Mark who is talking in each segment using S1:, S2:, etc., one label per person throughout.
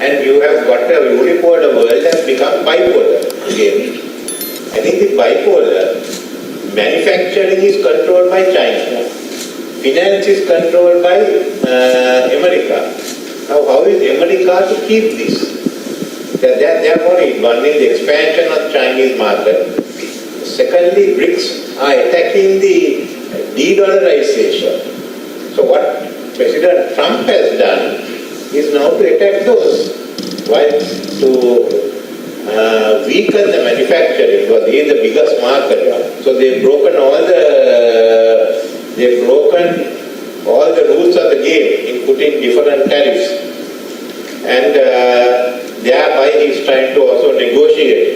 S1: and you have got a unipolar world has become bipolar again. I think the bipolar, manufacturing is controlled by China, finance is controlled by America. Now how is America to keep this? They are worried. One is the expansion of Chinese market. Secondly, BRICS are attacking the de-dollarization. So what President Trump has done is now to attack those. Why? To weaken the manufacturing, because he is the biggest market. So they've broken all the rules of the game in putting different tariffs. And thereby he is trying to also negotiate.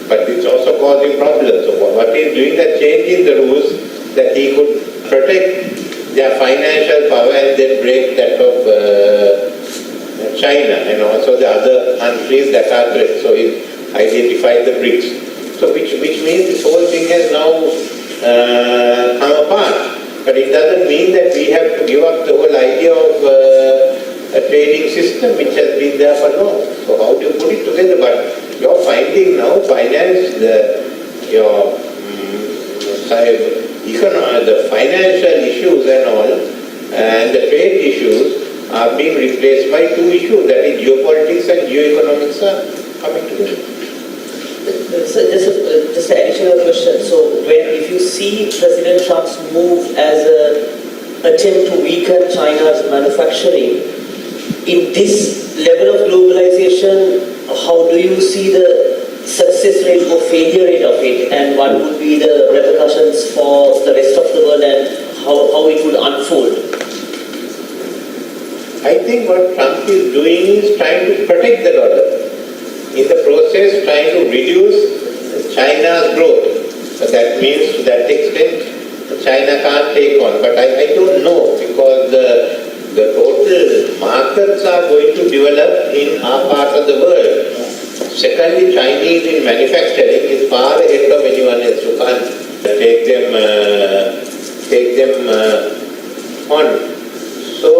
S1: But it's also causing problems. So what he is doing is changing the rules that he could protect their financial power and then break that of China and also the other countries that are threats. So he identified the BRICS. So which means this whole thing has now come apart. But it doesn't mean that we have to give up the whole idea of a trading system which has been there for long. So how do you put it together? But you're finding now finance, the financial issues and all, and the trade issues are being replaced by two issues, that is geopolitics and geoeconomics are coming together.
S2: So just an additional question. So if you see President Trump's move as an attempt to weaken China's manufacturing, in this level of globalization, how do you see the success rate or failure rate of it, and what would be the repercussions for the rest of the world and how it would unfold?
S1: I think what Trump is doing is trying to protect the dollar. In the process, trying to reduce China's growth. So that means to that extent, China can't take on. But I don't know, because the total markets are going to develop in our part of the world. Secondly, Chinese in manufacturing is far ahead of anyone else. You can't take them on. So,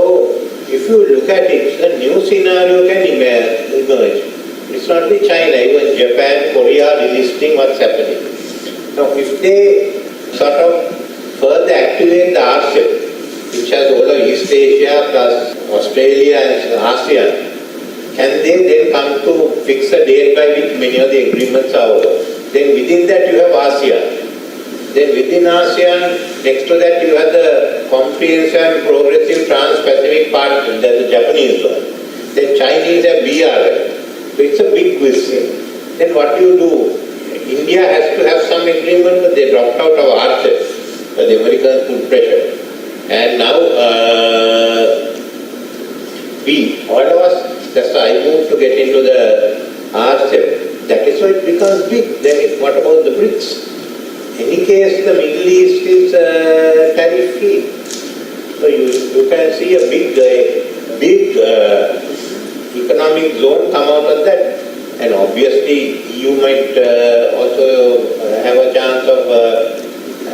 S1: if you look at it, a new scenario can emerge. It's not only China, even Japan, Korea are resisting what's happening. Now, if they sort of further activate the RCEP, which has all of East Asia plus Australia and ASEAN, can they then come to fix a date by which many of the agreements are over? Then within that you have ASEAN. Then within ASEAN, next to that you have the comprehensive and progressive trans-Pacific partnership, that's the Japanese one. Then Chinese have BRI. So it's a big question. Then what do you do? India has to have some agreement, but they dropped out of RCEP, but the Americans put pressure. And now all of us, that's why I moved to get into the RCEP. That is why it becomes big. Then what about the BRICS? In any case, the Middle East is tariff free. So you can see a big economic zone come out of that. And obviously, EU might also have a chance of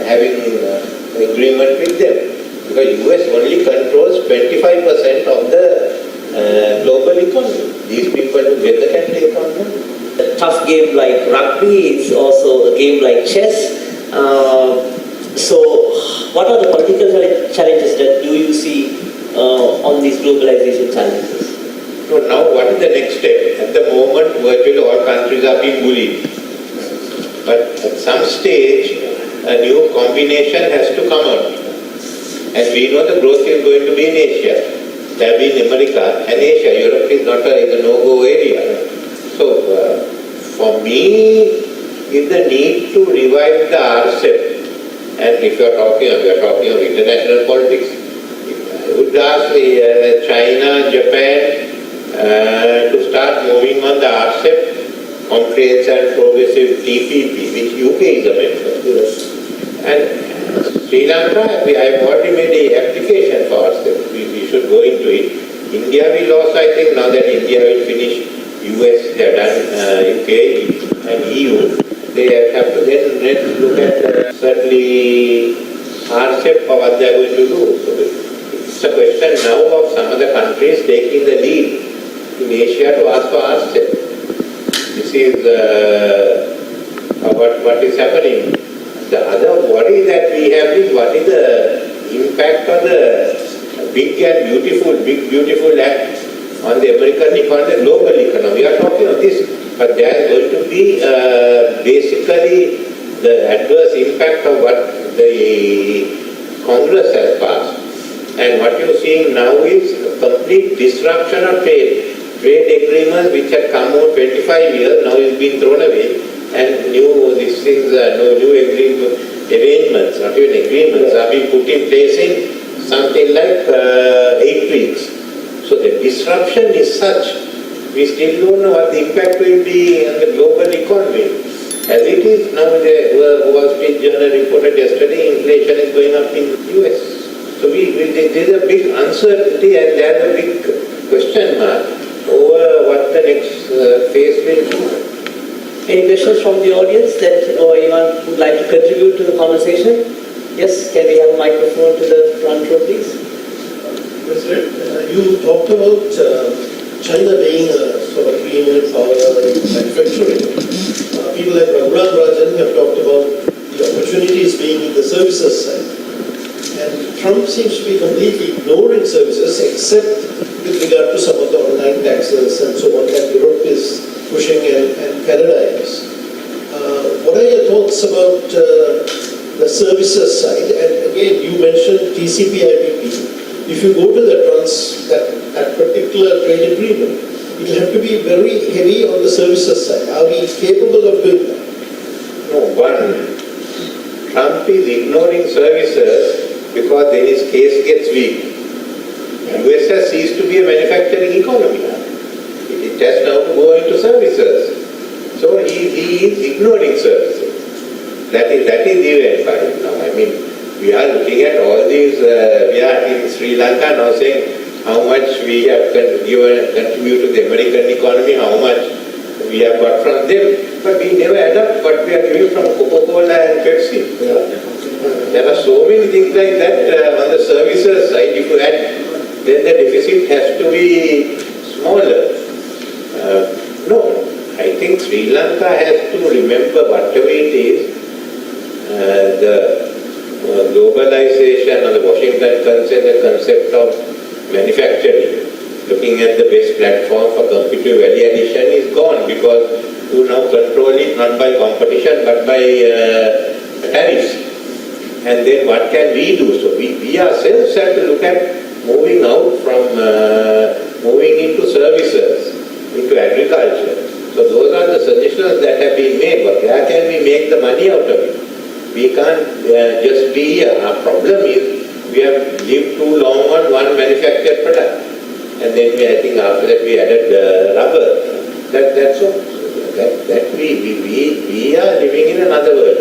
S1: having agreement with them. Because US only controls 25% of the global economy. These people together can take on more.
S2: A tough game like rugby is also a game like chess. So, what are the political challenges that you see on these globalization challenges?
S1: So now what is the next step? At the moment, virtually all countries are being bullied. But at some stage, a new combination has to come out. And we know the growth is going to be in Asia. There will be in America and Asia. Europe is not a no-go area. So for me, is the need to revive the RCEP. And if we are talking of international politics, I would ask China, Japan to start moving on the RCEP, comprehensive and progressive TPP, which UK is a member. And Sri Lanka, I have already made an application for RCEP. We should go into it. India will also, I think, now that India will finish, US, they have done UK and EU, they have to then look at certainly RCEP for what they are going to do. So it's a question now of some of the countries taking the lead in Asia to ask for ourselves. This is what is happening. The other worry that we have is what is the impact of the big beautiful act on the American economy, the global economy. We are talking of this, but there is going to be basically the adverse impact of what the Congress has passed. And what you're seeing now is a complete disruption of trade. Trade agreements which had come over 25 years now is being thrown away, and new arrangements, not even agreements, are being put in place in something like 8 weeks. So the disruption is such, we still don't know what the impact will be on the global economy. As it is now, the Wall Street Journal reported yesterday, inflation is going up in the US. So there is a big uncertainty and there is a big question mark over what the next phase will be.
S2: Any questions from the audience that or anyone would like to contribute to the conversation? Yes, can we have a microphone to the front row, please?
S3: President, you talked about China being a sort of preeminent power in manufacturing. People like Raghuram Rajan have talked about the opportunities being in the services side. And Trump seems to be completely ignoring services except with regard to some of the online taxes and so on that Europe is pushing and Canada is. What are your thoughts about the services side? And again, you mentioned TCP/IPP. If you go to that particular trade agreement, it will have to be very heavy on the services side. Are we capable of doing that?
S1: No, Trump is ignoring services because then his case gets weak. US has ceased to be a manufacturing economy. It has now to go into services. So he is ignoring services. That is the event right now. I mean, we are looking at all these, we are in Sri Lanka now saying how much we have contributed to the American economy, how much we have got from them. But we never add up what we are giving from Coca-Cola and Pepsi. There are so many things like that on the services side. If you add, then the deficit has to be smaller. No, I think Sri Lanka has to remember whatever it is, the globalization or the Washington concept of manufacturing, looking at the best platform for competitive value addition is gone because you now control it not by competition but by tariffs. And then what can we do? So we ourselves have to look at moving out from moving into services, into agriculture. So those are the suggestions that have been made, but where can we make the money out of it? We can't just be here. Our problem is we have lived too long on one manufactured product. And then I think after that we added rubber. That's all. That we are living in another world.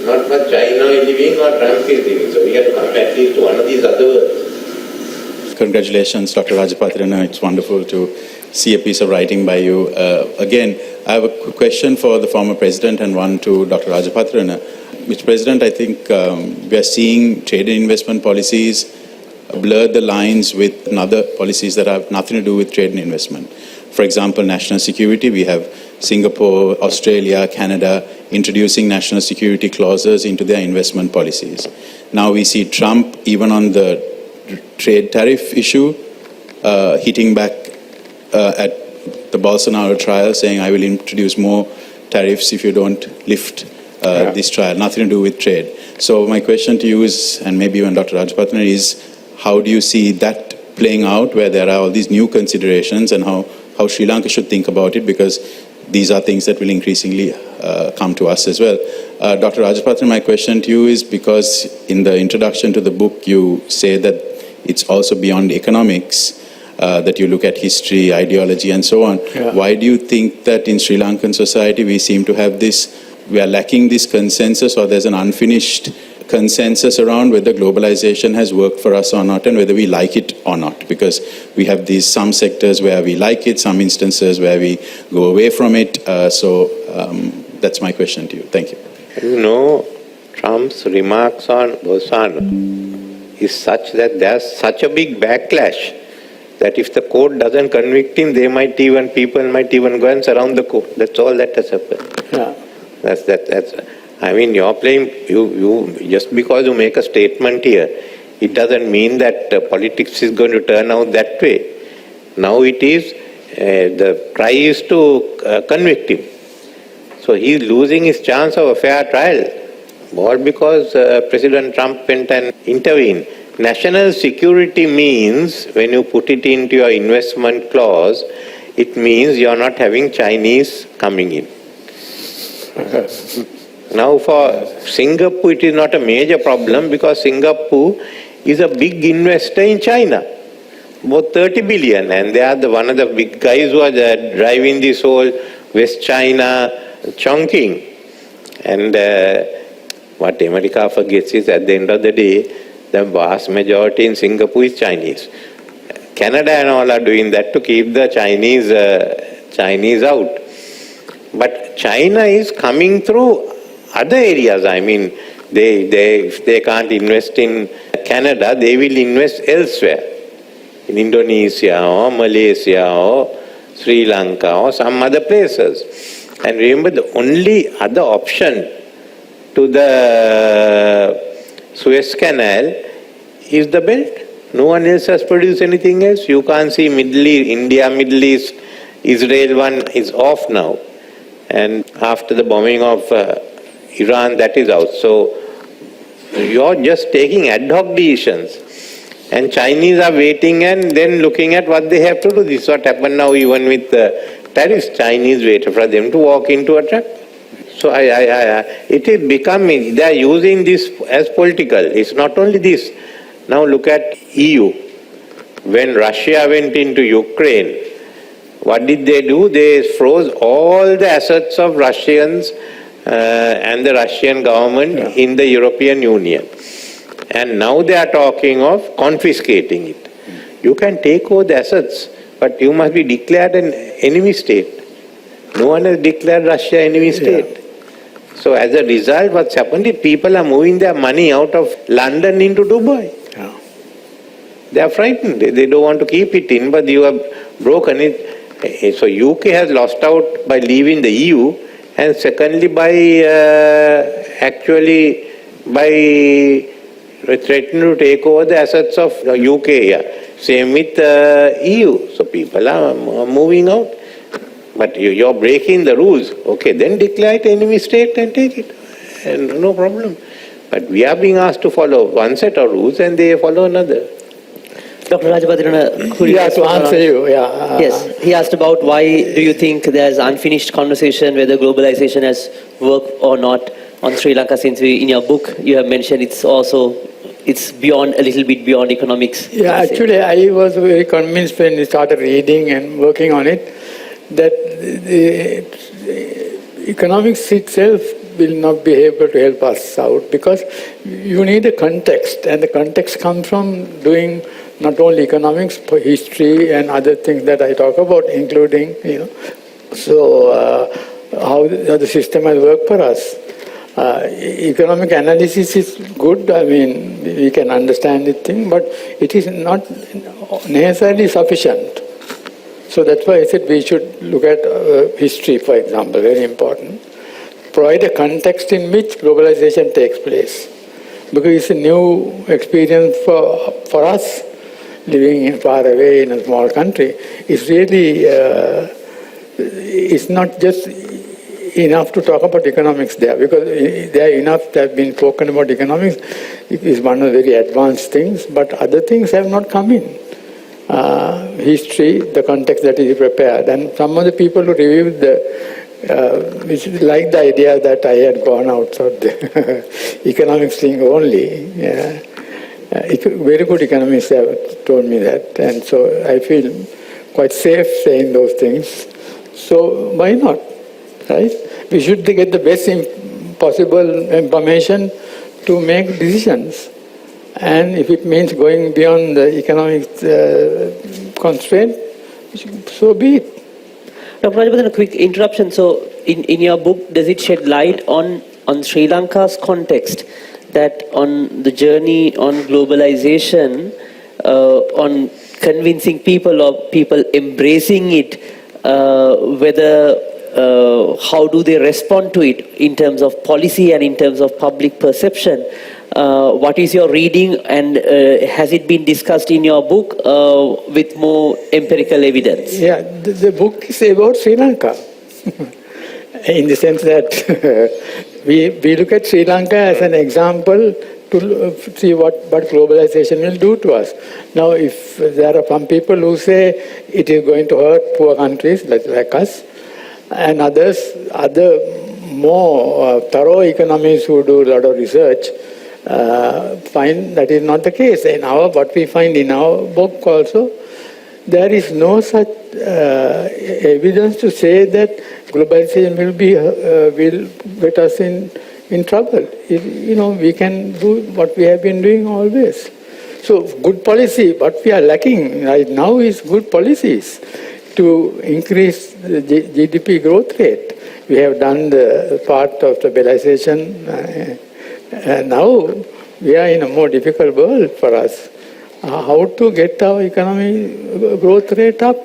S1: Not much China is living or Trump is living. So we have to come at least to one of these other worlds.
S4: Congratulations, Dr. Rajapatrana. It's wonderful to see a piece of writing by you. Again, I have a question for the former president and one to Dr. Rajapatrana. Mr. President, I think we are seeing trade and investment policies blur the lines with other policies that have nothing to do with trade and investment. For example, national security, we have Singapore, Australia, Canada introducing national security clauses into their investment policies. Now we see Trump, even on the trade tariff issue, hitting back at the Bolsonaro trial, saying, I will introduce more tariffs if you don't lift this trial, nothing to do with trade. So my question to you is, and maybe even Dr. Rajapatrana, is how do you see that playing out, where there are all these new considerations, and how Sri Lanka should think about it, because these are things that will increasingly come to us as well. Dr. Rajapatrana, my question to you is, because in the introduction to the book you say that it's also beyond economics, that you look at history, ideology and so on. Yeah. Why do you think that in Sri Lankan society we are lacking this consensus, or there's an unfinished consensus around whether globalization has worked for us or not, and whether we like it or not? Because we have these some sectors where we like it, some instances where we go away from it. That's my question to you. Thank you.
S1: You know, Trump's remarks on Bolsonaro is such that there's such a big backlash that if the court doesn't convict him, people might even go and surround the court. That's all that has happened.
S3: Yeah.
S1: That's. I mean, you're playing. You just because you make a statement here, it doesn't mean that politics is going to turn out that way. Now it is. The cry is to convict him. So he's losing his chance of a fair trial. All because President Trump went and intervened. National security means, when you put it into your investment clause, it means you're not having Chinese coming in. Now for Singapore, it is not a major problem because Singapore is a big investor in China. About 30 billion, and they are one of the big guys who are driving this whole West China chunking. And what America forgets is, at the end of the day, the vast majority in Singapore is Chinese. Canada and all are doing that to keep the Chinese out. But China is coming through other areas. I mean, if they can't invest in Canada, they will invest elsewhere. In Indonesia or Malaysia or Sri Lanka or some other places. And remember, the only other option to the Suez Canal is the belt. No one else has produced anything else. You can't see India, Middle East, Israel one is off now. And after the bombing of Iran, that is out. So you're just taking ad hoc decisions. And Chinese are waiting and then looking at what they have to do. This is what happened now even with tariffs. Chinese waited for them to walk into a trap. So it is becoming, they are using this as political. It's not only this. Now look at EU. When Russia went into Ukraine, what did they do? They froze all the assets of Russians and the Russian government in the European Union. And now they are talking of confiscating it. You can take over the assets, but you must be declared an enemy state. No one has declared Russia enemy state. So as a result, what's happened is people are moving their money out of London into Dubai.
S3: Yeah.
S1: They are frightened. They don't want to keep it in, but you have broken it. So UK has lost out by leaving the EU, and secondly by threatening to take over the assets of UK. Same with EU. So people are moving out. But you're breaking the rules. Okay, then declare it enemy state and take it. And no problem. But we are being asked to follow one set of rules and they follow another.
S2: Dr. Rajapatri, could you
S3: to answer you,
S2: Yes, he asked about why do you think there's unfinished conversation whether globalization has worked or not on Sri Lanka, since in your book you have mentioned it's beyond, a little bit beyond economics.
S5: Yeah, actually I was very convinced when we started reading and working on it that the economics itself will not be able to help us out, because you need a context, and the context comes from doing not only economics, but history and other things that I talk about, including, how the system has worked for us. Economic analysis is good. I mean, we can understand the thing, but it is not necessarily sufficient. So that's why I said we should look at history, for example, very important. Provide a context in which globalization takes place. Because it's a new experience for us, living far away in a small country. It's really, it's not just enough to talk about economics there, because there are enough that have been spoken about economics. It is one of the very advanced things, but other things have not come in. History, the context that is prepared, and some of the people who reviewed which like the idea that I had gone outside the economics thing only. Very good economists have told me that, and so I feel quite safe saying those things. So why not, right? We should get the best possible information to make decisions. And if it means going beyond the economic constraint, so be it.
S2: Dr. Rajapatri, a quick interruption. So in your book, does it shed light on Sri Lanka's context, that on the journey on globalization, on convincing people or people embracing it, how do they respond to it in terms of policy and in terms of public perception? What is your reading, and has it been discussed in your book with more empirical evidence?
S5: Yeah, the book is about Sri Lanka. In the sense that we look at Sri Lanka as an example to see what globalization will do to us. Now, if there are some people who say it is going to hurt poor countries like us, and other more thorough economists who do a lot of research find that is not the case. What we find in our book also, there is no such evidence to say that globalization will get us in trouble. We can do what we have been doing always. So good policy, what we are lacking right now is good policies to increase the GDP growth rate. We have done the part of stabilization, and now we are in a more difficult world for us. How to get our economic growth rate up?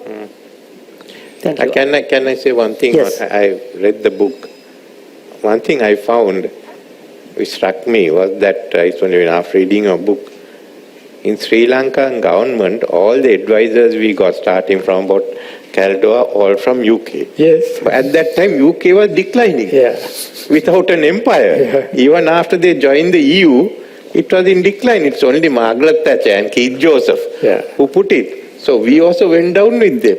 S2: Thank you.
S1: Can I say one thing?
S2: Yes.
S1: I read the book. One thing I found which struck me was that it's only after reading your book, in Sri Lankan government, all the advisors we got starting from about Caldera, all from UK.
S5: Yes.
S1: But at that time, UK was declining.
S5: Yeah.
S1: Without an empire.
S5: Yeah.
S1: Even after they joined the EU, it was in decline. It's only Margaret Thatcher and Keith Joseph who put it. So we also went down with them.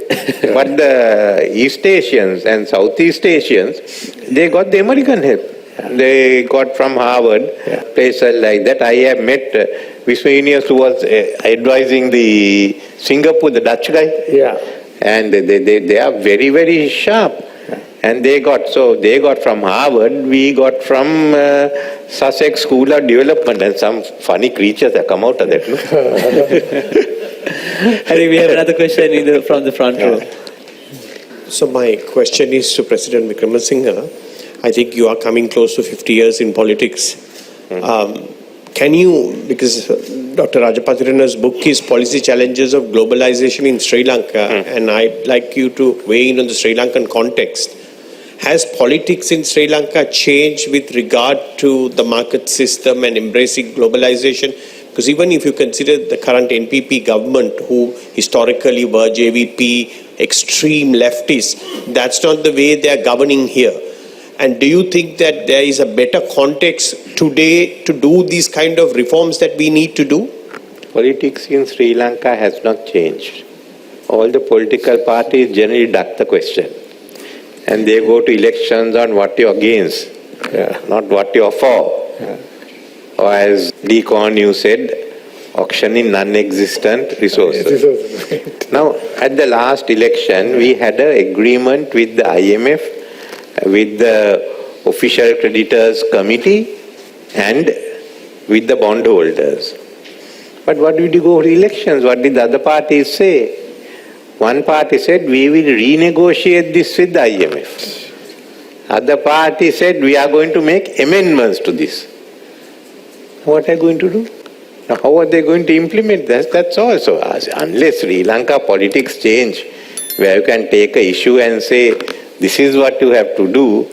S1: But the East Asians and Southeast Asians, they got the American help. They got from Harvard, places like that. I have met Wismenius, who was advising the Singapore, the Dutch guy.
S5: Yeah.
S1: And they are very, very sharp. And they got from Harvard, we got from Sussex School of Development, and some funny creatures that come out of that. No?
S2: I think we have another question from the front row.
S6: So my question is to President Wickremesinghe. I think you are coming close to 50 years in politics. Can you, because Dr. Rajapatirana's book is Policy Challenges of Globalization in Sri Lanka, and I'd like you to weigh in on the Sri Lankan context. Has politics in Sri Lanka changed with regard to the market system and embracing globalization? Because even if you consider the current NPP government, who historically were JVP, extreme leftists, that's not the way they are governing here. And do you think that there is a better context today to do these kind of reforms that we need to do?
S1: Politics in Sri Lanka has not changed. All the political parties generally duck the question. And they go to elections on what you're against, not what you're for. Or as Lee Kuan Yew said, auctioning non-existent resources. Now, at the last election, we had an agreement with the IMF, with the official creditors committee, and with the bondholders. But what did you go to elections? What did the other parties say? One party said, we will renegotiate this with the IMF. Other party said, we are going to make amendments to this. What are they going to do? Now, how are they going to implement that? That's all. So unless Sri Lanka politics change, where you can take an issue and say, this is what you have to do,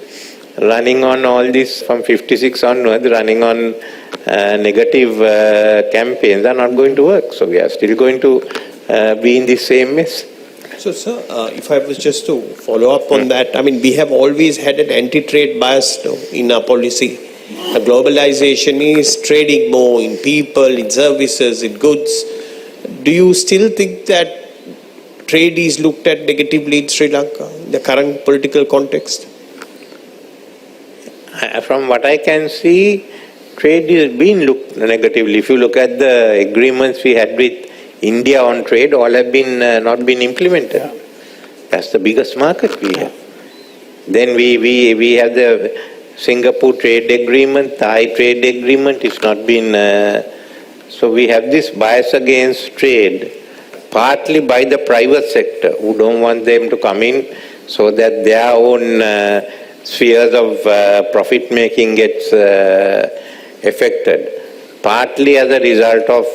S1: running on all this from 56 onwards, running on negative campaigns are not going to work. So we are still going to be in the same mess.
S6: So, sir, if I was just to follow up on that, I mean, we have always had an anti-trade bias in our policy. Globalization is trading more in people, in services, in goods. Do you still think that trade is looked at negatively in Sri Lanka, in the current political context?
S1: From what I can see, trade is being looked negatively. If you look at the agreements we had with India on trade, all have been not been implemented. That's the biggest market we have. Then we have the Singapore trade agreement, Thai trade agreement. It's not been. So we have this bias against trade, partly by the private sector, who don't want them to come in, so that their own spheres of profit making gets affected. Partly as a result of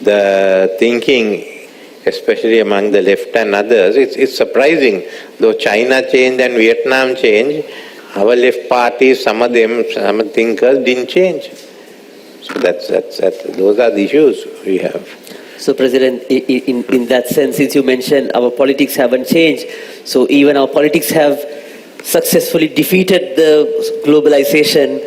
S1: the thinking, especially among the left and others, it's surprising. Though China changed and Vietnam changed, our left parties, some thinkers didn't change. So those are the issues we have.
S2: So, President, in that sense, since you mentioned our politics haven't changed, so even our politics have successfully defeated the globalization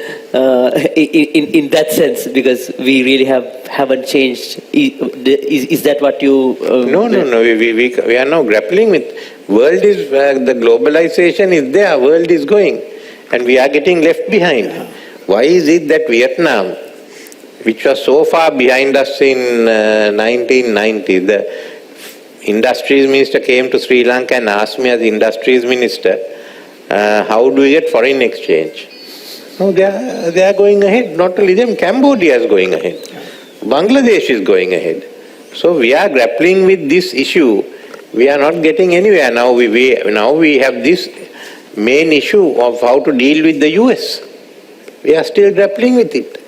S2: in that sense, because we really haven't changed. Is that what you...
S1: No. We are now grappling with. World is, the globalization is there, world is going, and we are getting left behind. Why is it that Vietnam, which was so far behind us in 1990, the industries minister came to Sri Lanka and asked me as industries minister, how do we get foreign exchange? No, they are going ahead. Not only them, Cambodia is going ahead. Bangladesh is going ahead. So we are grappling with this issue. We are not getting anywhere. Now we have this main issue of how to deal with the US. We are still grappling with it.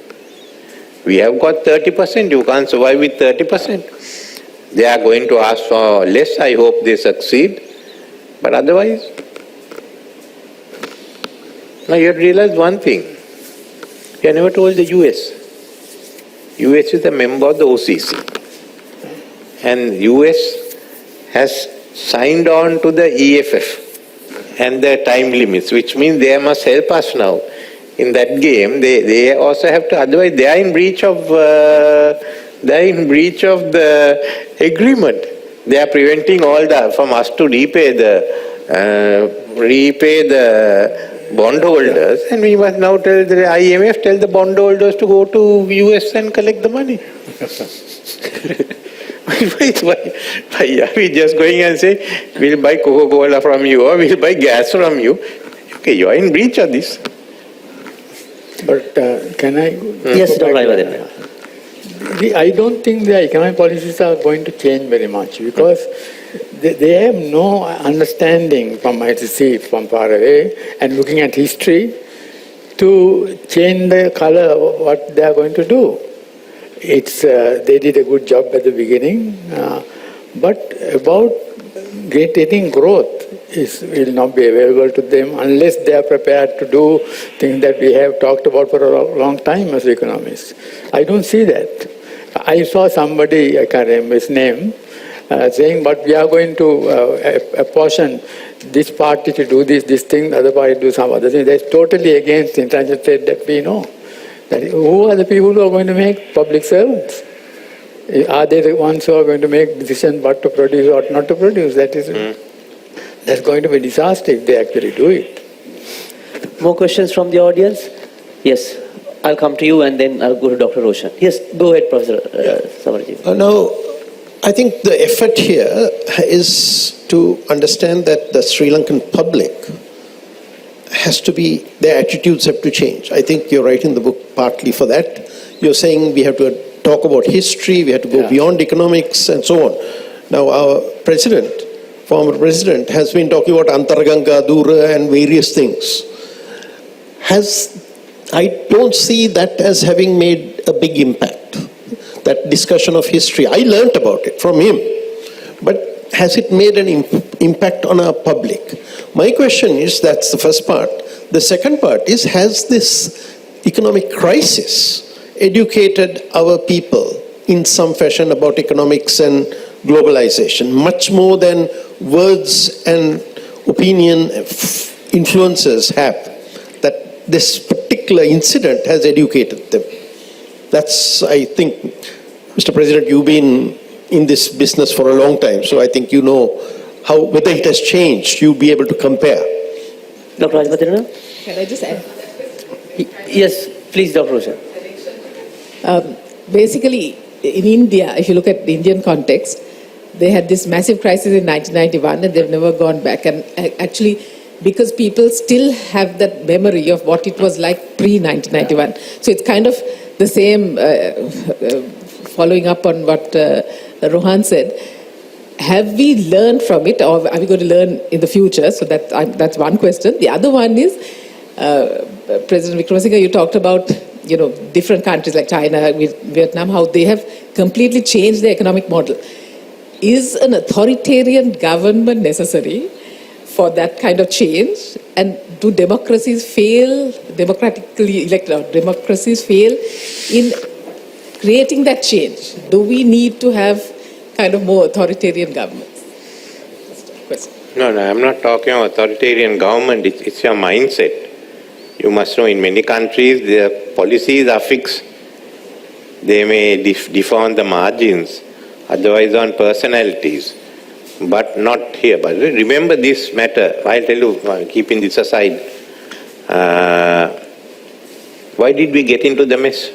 S1: We have got 30%. You can't survive with 30%. They are going to ask for less. I hope they succeed. But otherwise... Now you have to realize one thing. You have never told the US. US is a member of the OCC. And US has signed on to the EFF and the time limits, which means they must help us now. In that game, they also have to, otherwise they are in breach of the agreement. They are preventing from us to repay the bondholders, and we must now tell the IMF, tell the bondholders to go to US and collect the money. Why are we just going and say, we'll buy Coca-Cola from you or we'll buy gas from you? Okay, you are in breach of this.
S5: But can I?
S2: Yes, Dr.
S5: I don't think the economic policies are going to change very much, because they have no understanding, from I see from far away, and looking at history, to change the color of what they are going to do. They did a good job at the beginning, but about getting growth will not be available to them unless they are prepared to do things that we have talked about for a long time as economists. I don't see that. I saw somebody, I can't remember his name, saying, but we are going to apportion this party to do this thing, the other party to do some other thing. That's totally against international trade that we know. Who are the people who are going to make public servants? Are they the ones who are going to make decisions what to produce or what not to produce? That's going to be a disaster if they actually do it.
S2: More questions from the audience? Yes, I'll come to you and then I'll go to Dr. Roshan. Yes, go ahead, Professor Samarji.
S3: Now, I think the effort here is to understand that the Sri Lankan public has to be, their attitudes have to change. I think you're writing the book partly for that. You're saying we have to talk about history, we have to go beyond economics and so on. Now, our president, former president, has been talking about Antarganga, Dura and various things. I don't see that as having made a big impact, that discussion of history. I learnt about it from him, but has it made an impact on our public? My question is, that's the first part. The second part is, has this economic crisis educated our people in some fashion about economics and globalization, much more than words and opinion influencers have, that this particular incident has educated them? That's, I think, Mr. President, you've been in this business for a long time, so I think you know whether it has changed. You'll be able to compare.
S2: Dr. Rajpatrana?
S7: Can I just add?
S2: Yes, please, Dr. Roshan.
S7: Basically, in India, if you look at the Indian context, they had this massive crisis in 1991 and they've never gone back. And actually, because people still have that memory of what it was like pre-1991. So it's kind of the same, following up on what Rohan said. Have we learned from it, or are we going to learn in the future? So that's one question. The other one is, President Wickremesinghe, you talked about different countries like China, Vietnam, how they have completely changed their economic model. Is an authoritarian government necessary for that kind of change? And do democracies fail, democratically elected democracies fail in creating that change? Do we need to have kind of more authoritarian governments? Question.
S1: No, I'm not talking about authoritarian government. It's your mindset. You must know in many countries their policies are fixed. They may differ on the margins, otherwise on personalities, but not here. But remember this matter, I'll tell you, keeping this aside, why did we get into the mess?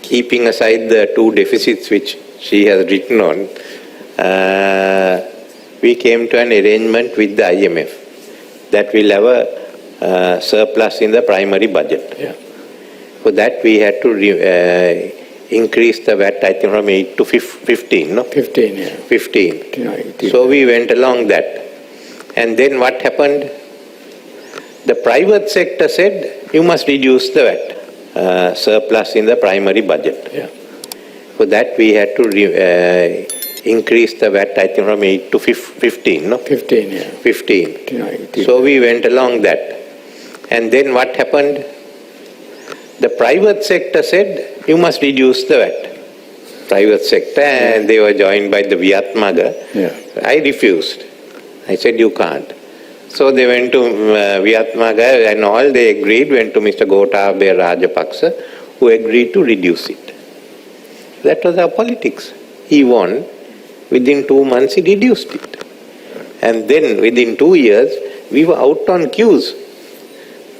S1: Keeping aside the two deficits which she has written on, we came to an arrangement with the IMF that we'll have a surplus in the primary budget.
S5: Yeah.
S1: For that we had to increase the VAT, I think, from 8 to 15, no?
S5: 15, yeah.
S1: 15.
S5: 18.
S1: So we went along that. And then what happened? The private sector said, you must reduce the VAT, surplus in the primary budget.
S5: Yeah.
S1: For that we had to increase the VAT, I think, from 8 to 15, no?
S5: 15, yeah.
S1: 15.
S5: 18.
S1: So we went along that. And then what happened? The private sector said, you must reduce the VAT. Private sector, and they were joined by the Vietmaga.
S5: Yeah.
S1: I refused. I said, you can't. So they went to Vietmaga and all, they agreed, went to Mr. Gotabaya Rajapaksa, who agreed to reduce it. That was our politics. He won. Within 2 months, he reduced it. And then within 2 years, we were out on queues,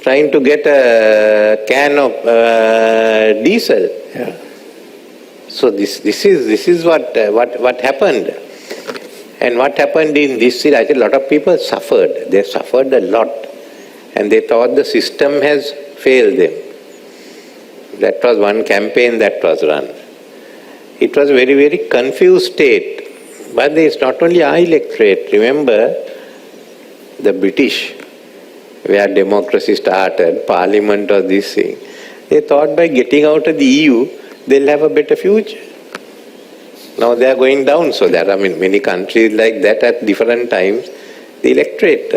S1: trying to get a can of diesel.
S5: Yeah.
S1: So this is what happened. And what happened in this city, I think a lot of people suffered. They suffered a lot. And they thought the system has failed them. That was one campaign that was run. It was a very, very confused state. But there is not only our electorate. Remember, the British, where democracy started, parliament or this thing, they thought by getting out of the EU, they'll have a better future. Now they are going down, so there are many countries like that at different times. The electorate,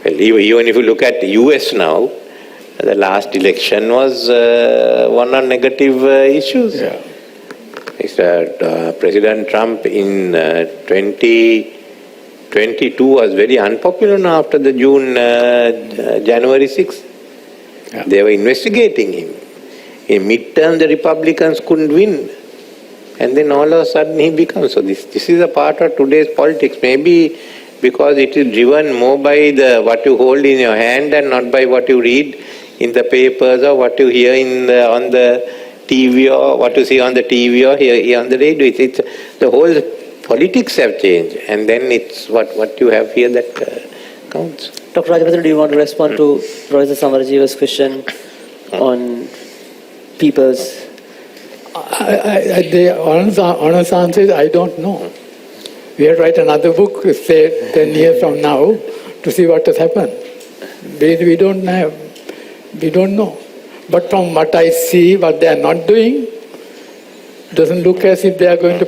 S1: even if you look at the US now, the last election was one on negative issues.
S5: Yeah.
S1: President Trump in 2022 was very unpopular now after the January 6th.
S5: Yeah.
S1: They were investigating him. In midterm, the Republicans couldn't win. And then all of a sudden he becomes. So this is a part of today's politics. Maybe because it is driven more by what you hold in your hand and not by what you read in the papers or what you hear on the TV or what you see on the TV or hear on the radio. It's the whole politics have changed, and then it's what you have here that counts.
S2: Dr. Rajapatran, do you want to respond to Professor Samarjeeva's question on people's...
S5: The honest answer is I don't know. We have to write another book, say 10 years from now, to see what has happened. We don't know. But from what I see, what they are not doing, doesn't look as if they are going to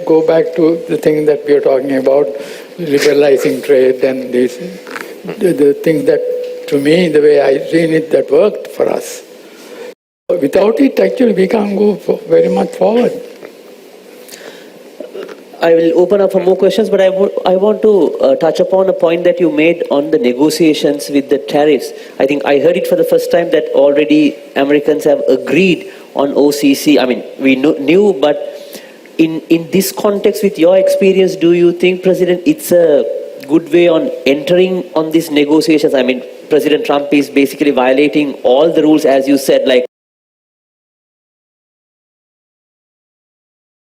S5: go back to the thing that we are talking about, liberalizing trade and this, the things that, to me, the way I seen it, that worked for us. Without it, actually, we can't go very much forward.
S2: I will open up for more questions, but I want to touch upon a point that you made on the negotiations with the tariffs. I think I heard it for the first time that already Americans have agreed on OCC. I mean, we knew, but in this context, with your experience, do you think, President, it's a good way on entering on these negotiations? I mean, President Trump is basically violating all the rules, as you said, like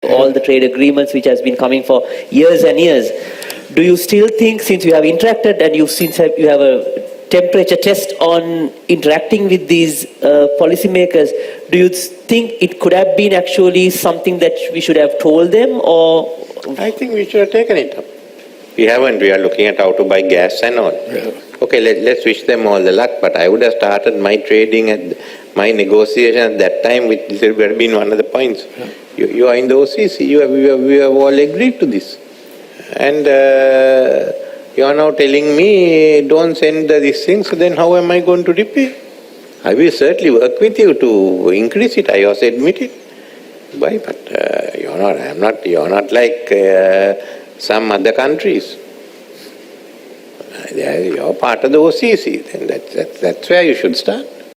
S2: all the trade agreements which has been coming for years and years. Do you still think, since you have interacted and you have a temperature test on interacting with these policymakers, do you think it could have been actually something that we should have told them, or?
S1: I think we should have taken it up. We haven't. We are looking at how to buy gas and all.
S5: Yeah.
S1: Okay, let's wish them all the luck, but I would have started my trading and my negotiation at that time, which would have been one of the points. Yeah. You are in the OCC, we have all agreed to this. And you are now telling me, don't send these things, so then how am I going to repay? I will certainly work with you to increase it, I also admit it. Why? But you're not like some other countries. You're part of the OCC, then that's where you should start.